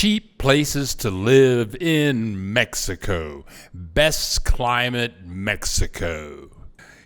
Cheap places to live in Mexico. Best climate, Mexico.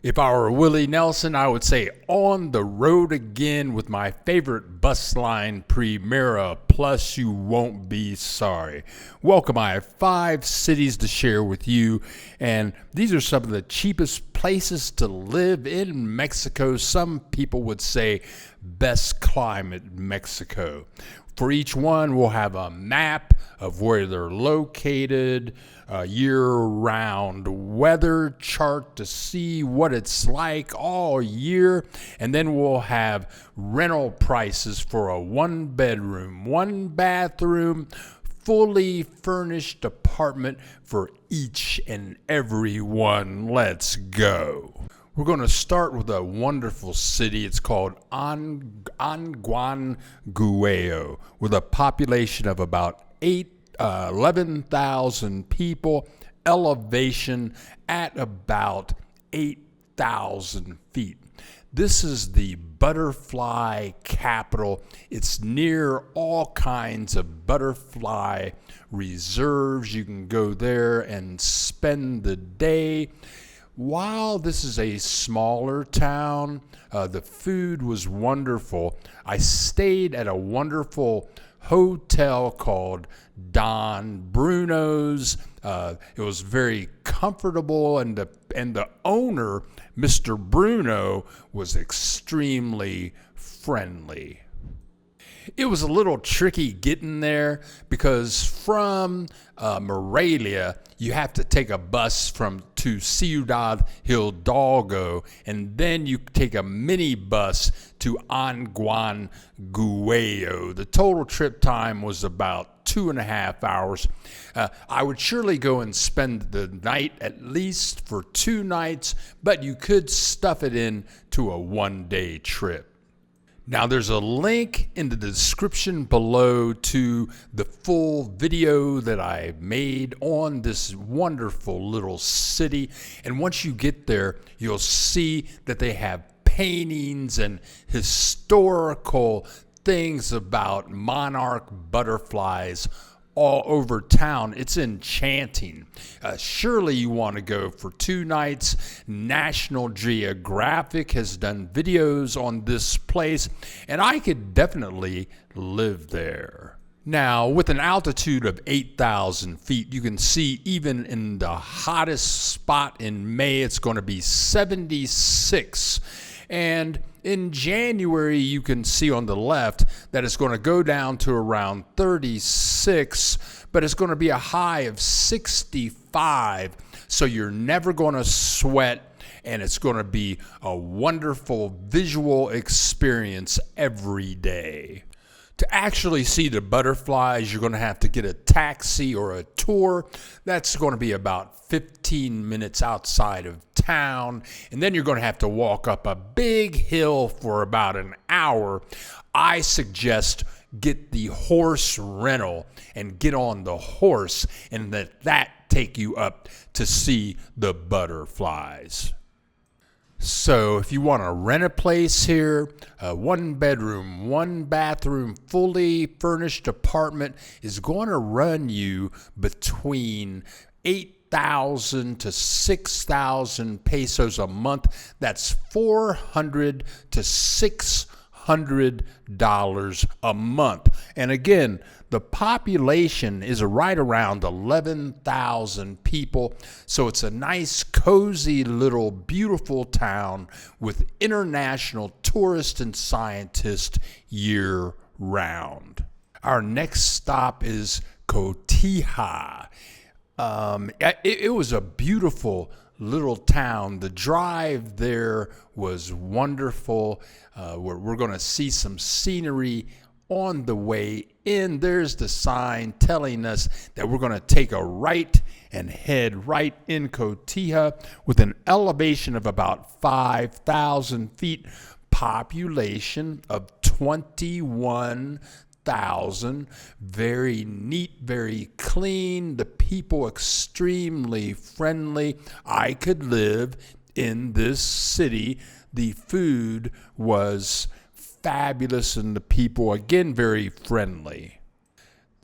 If I were Willie Nelson, I would say on the road again with my favorite bus line, Primera Plus. You won't be sorry. Welcome. I have 5 cities to share with you, and these are some of the cheapest places to live in Mexico. Some people would say best climate, Mexico. For each one, we'll have a map of where they're located, a year-round weather chart to see what it's like all year, and then we'll have rental prices for a 1-bedroom, 1-bathroom, fully furnished apartment for each and every one. Let's go. We're going to start with a wonderful city. It's called Anguangueo, with a population of about 11,000 people, elevation at about 8,000 feet. This is the butterfly capital. It's near all kinds of butterfly reserves. You can go there and spend the day. While this is a smaller town, the food was wonderful. I stayed at a wonderful hotel called Don Bruno's. It was very comfortable, and the owner, Mr. Bruno, was extremely friendly. It was a little tricky getting there because from Morelia, you have to take a bus to Ciudad Hidalgo, and then you take a mini bus to Anguangueo. The total trip time was about 2.5 hours. I would surely go and spend the night at least for 2 nights, but you could stuff it in to a 1-day trip. Now, there's a link in the description below to the full video that I made on this wonderful little city. And once you get there, you'll see that they have paintings and historical things about monarch butterflies all over town. It's enchanting. Surely you want to go for 2 nights. National Geographic has done videos on this place, and I could definitely live there. Now, with an altitude of 8,000 feet, you can see even in the hottest spot in May, it's going to be 76. And in January, you can see on the left that it's going to go down to around 36, but it's going to be a high of 65. So you're never going to sweat, and it's going to be a wonderful visual experience every day. To actually see the butterflies, you're going to have to get a taxi or a tour. That's going to be about 15 minutes outside of town. And then you're going to have to walk up a big hill for about an hour. I suggest get the horse rental and get on the horse and let that take you up to see the butterflies. So if you want to rent a place here, a 1-bedroom, 1-bathroom, fully furnished apartment is going to run you between 8,000 to 6,000 pesos a month. That's $400 to $600 a month. And again, the population is right around 11,000 people. So it's a nice, cozy, little, beautiful town with international tourists and scientists year-round. Our next stop is Cotija. It was a beautiful little town. The drive there was wonderful. We're going to see some scenery on the way in. There's the sign telling us that we're going to take a right and head right in Cotija with an elevation of about 5,000 feet, population of 21,000. Very neat, very clean. The people extremely friendly. I could live in this city. The food was fabulous, and the people, again, very friendly.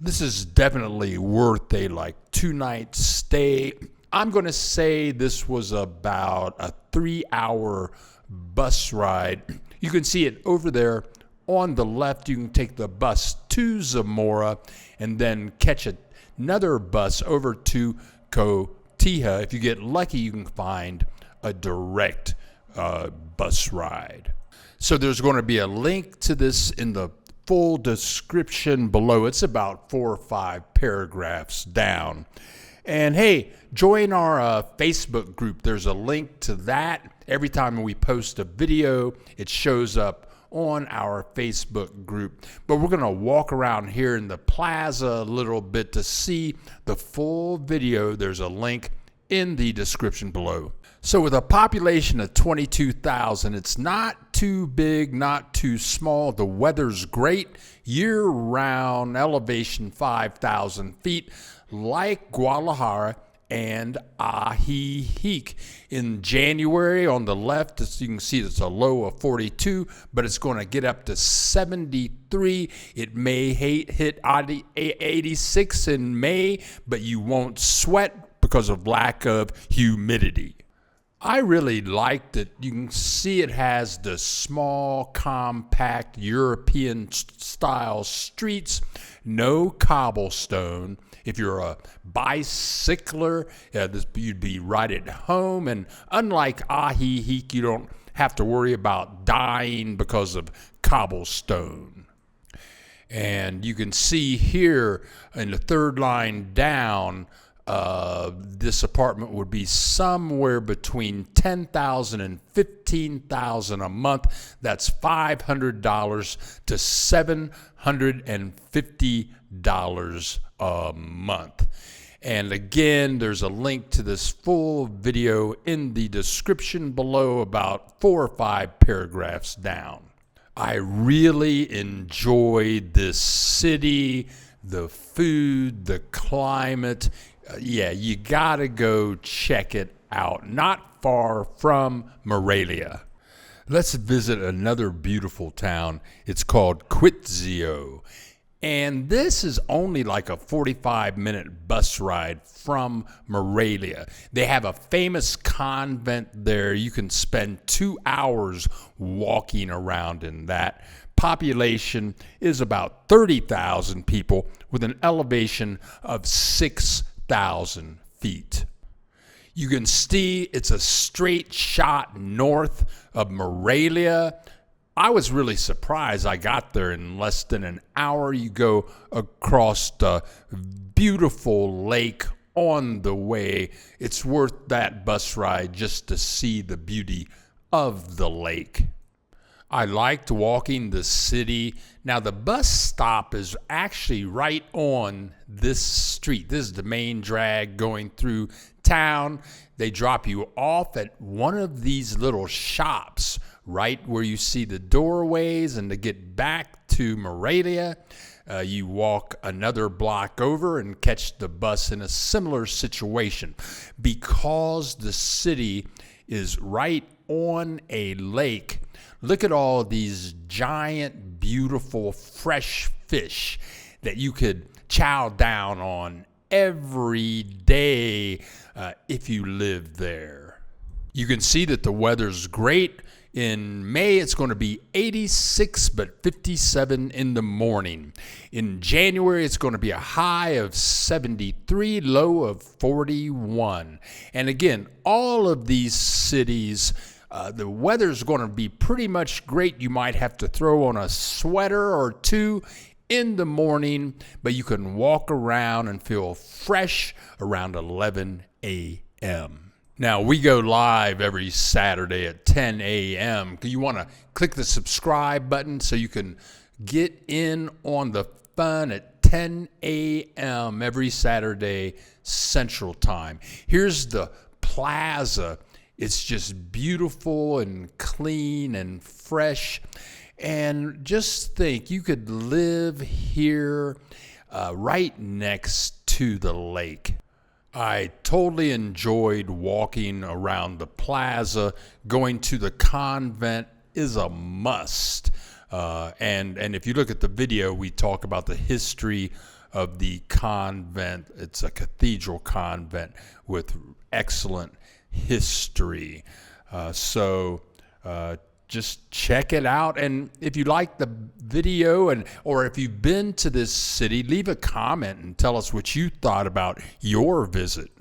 This is definitely worth a 2-night stay. I'm going to say this was about a 3-hour bus ride. You can see it over there on the left. You can take the bus to Zamora and then catch another bus over to Cotija. If you get lucky, you can find a direct bus ride. So there's going to be a link to this in the full description below. It's about 4 or 5 paragraphs down. And hey, join our Facebook group. There's a link to that. Every time we post a video, it shows up on our Facebook group. But we're going to walk around here in the plaza a little bit to see the full video. There's a link in the description below. So with a population of 22,000, it's not too big, not too small. The weather's great year-round, elevation 5,000 feet, like Guadalajara and Ajijic. In January, on the left, as you can see, it's a low of 42, but it's going to get up to 73. It may hit 86 in May, but you won't sweat because of lack of humidity. I really like that. You can see it has the small, compact, European-style streets, no cobblestone. If you're a bicycler, you'd be right at home. And unlike Ajijic, you don't have to worry about dying because of cobblestone. And you can see here in the third line down, this apartment would be somewhere between $10,000 and $15,000 a month. That's $500 to $750 a month. And again, there's a link to this full video in the description below, about 4 or 5 paragraphs down. I really enjoyed this city, the food, the climate. Yeah, you gotta go check it out. Not far from Morelia. Let's visit another beautiful town. It's called Quitzio. And this is only like a 45-minute bus ride from Morelia. They have a famous convent there. You can spend 2 hours walking around in that. Population is about 30,000 people with an elevation of 6,000 feet. You can see it's a straight shot north of Morelia. I was really surprised. I got there in less than an hour. You go across the beautiful lake on the way. It's worth that bus ride just to see the beauty of the lake. I liked walking the city. Now, the bus stop is actually right on this street. This is the main drag going through town. They drop you off at one of these little shops right where you see the doorways, and to get back to Morelia, you walk another block over and catch the bus in a similar situation. Because the city is right on a lake, look at all these giant, beautiful, fresh fish that you could chow down on every day if you live there. You can see that the weather's great. In May, it's going to be 86 but 57 in the morning. In January, it's going to be a high of 73, low of 41. And again, all of these cities, the weather's going to be pretty much great. You might have to throw on a sweater or two in the morning, but you can walk around and feel fresh around 11 a.m. Now, we go live every Saturday at 10 a.m. You want to click the subscribe button so you can get in on the fun at 10 a.m. every Saturday Central Time. Here's the plaza. It's just beautiful and clean and fresh. And just think, you could live here right next to the lake. I totally enjoyed walking around the plaza. Going to the convent is a must. And if you look at the video, we talk about the history of the convent. It's a cathedral convent with excellent history. Just check it out. And if you like the video or if you've been to this city, leave a comment and tell us what you thought about your visit.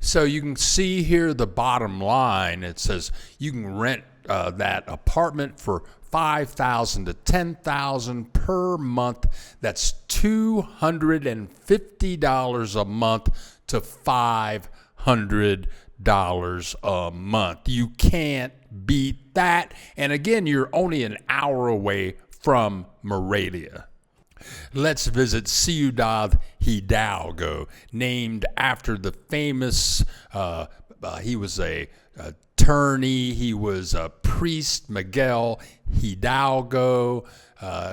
So you can see here the bottom line. It says you can rent that apartment for $5,000 to $10,000 per month. That's $250 a month to $500 a month. You can't beat that. And again, you're only an hour away from Morelia. Let's visit Ciudad Hidalgo, named after the famous, he was a attorney, he was a priest, Miguel Hidalgo,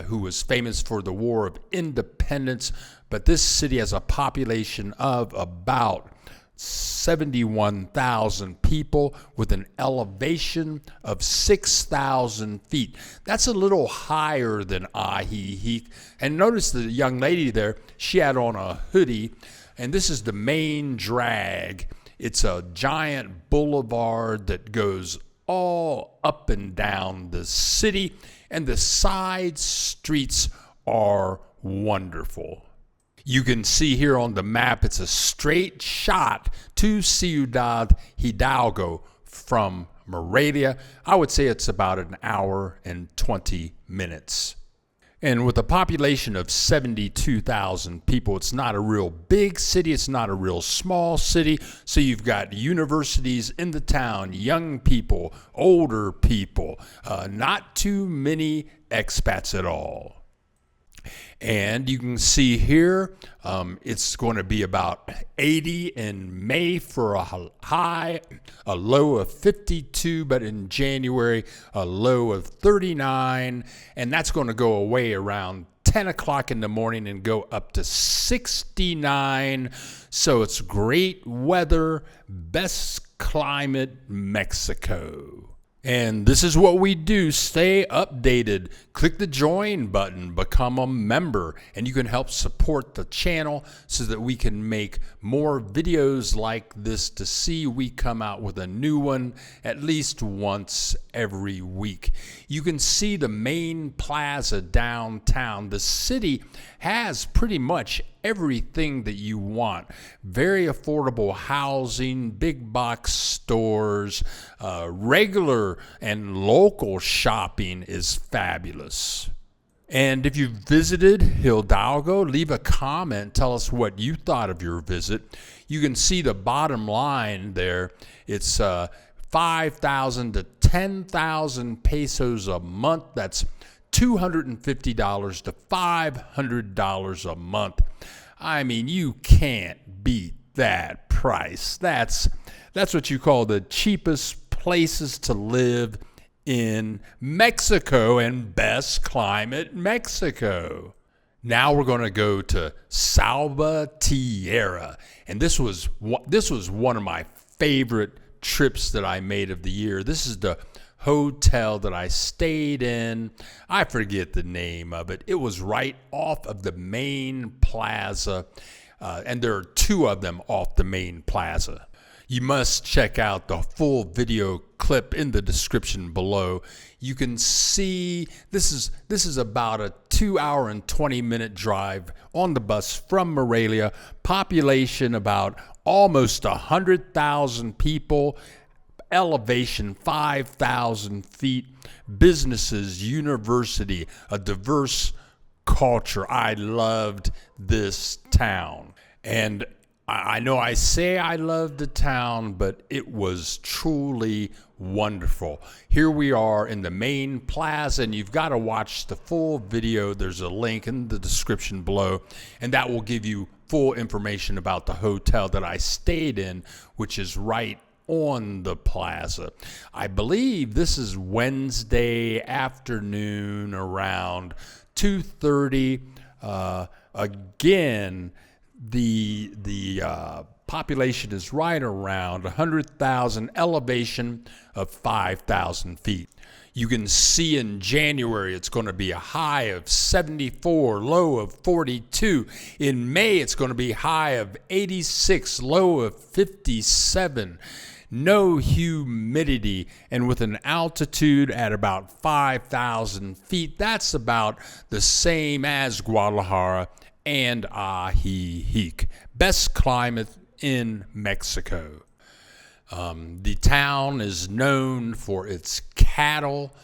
who was famous for the War of Independence. But this city has a population of about 71,000 people with an elevation of 6,000 feet. That's a little higher than Ajijic. And notice the young lady there, she had on a hoodie, and this is the main drag. It's a giant boulevard that goes all up and down the city, and the side streets are wonderful. You can see here on the map, it's a straight shot to Ciudad Hidalgo from Morelia. I would say it's about an hour and 20 minutes. And with a population of 72,000 people, it's not a real big city. It's not a real small city. So you've got universities in the town, young people, older people, not too many expats at all. And you can see here, it's going to be about 80 in May for a high, a low of 52, but in January, a low of 39. And that's going to go away around 10 o'clock in the morning and go up to 69. So it's great weather, best climate, Mexico. And this is what we do. Stay updated. Click the join button, become a member, and you can help support the channel so that we can make more videos like this to see we come out with a new one at least once every week. You can see the main plaza downtown. The city has pretty much everything that you want. Very affordable housing, big box stores, regular and local shopping is fabulous. And if you visited Hidalgo, leave a comment. Tell us what you thought of your visit. You can see the bottom line there. It's 5,000 to 10,000 pesos a month. That's $250 to $500 a month. I mean, you can't beat that price. That's what you call the cheapest places to live in Mexico and best climate Mexico. Now we're going to go to Salvatierra, and this was one of my favorite trips that I made of the year. This is the hotel that I stayed in. I forget the name of it. It was right off of the main plaza, and there are two of them off the main plaza. You must check out the full video clip in the description below. You can see this is about a 2-hour and 20-minute drive on the bus from Morelia. Population about almost 100,000 people. Elevation 5,000 feet, businesses, university, a diverse culture. I loved this town. And I know I say I loved the town, but it was truly wonderful. Here we are in the main plaza, and you've got to watch the full video. There's a link in the description below, and that will give you full information about the hotel that I stayed in, which is right on the plaza. I believe this is Wednesday afternoon around 2:30. Again, the population is right around 100,000, elevation of 5,000 feet. You can see in January it's going to be a high of 74, low of 42. In May it's going to be high of 86, low of 57. No humidity, and with an altitude at about 5,000 feet, that's about the same as Guadalajara and Ajijic. Best climate in Mexico. The town is known for its cattle.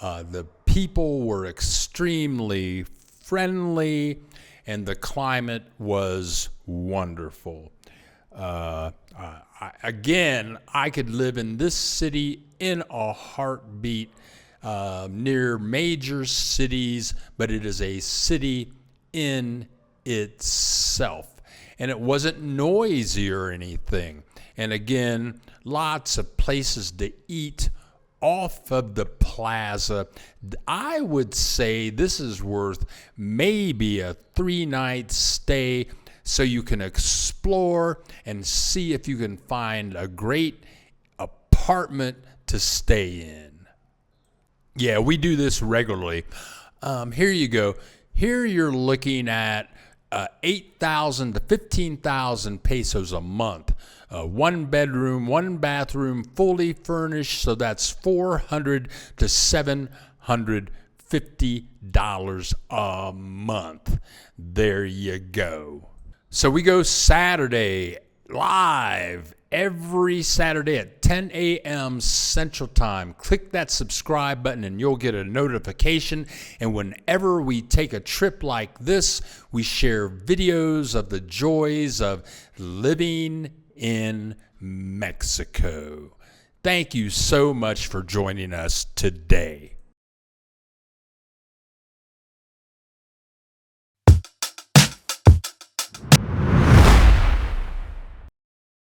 The people were extremely friendly, and the climate was wonderful. Again, I could live in this city in a heartbeat, near major cities, but it is a city in itself. And it wasn't noisy or anything. And again, lots of places to eat off of the plaza. I would say this is worth maybe a 3-night stay, so you can explore and see if you can find a great apartment to stay in. Yeah, we do this regularly. Here you go. Here you're looking at 8,000 to 15,000 pesos a month. 1 bedroom, 1 bathroom, fully furnished, so that's $400 to $750 a month. There you go. So we go Saturday live every Saturday at 10 a.m. Central Time. Click that subscribe button and you'll get a notification. And whenever we take a trip like this, we share videos of the joys of living in Mexico. Thank you so much for joining us today.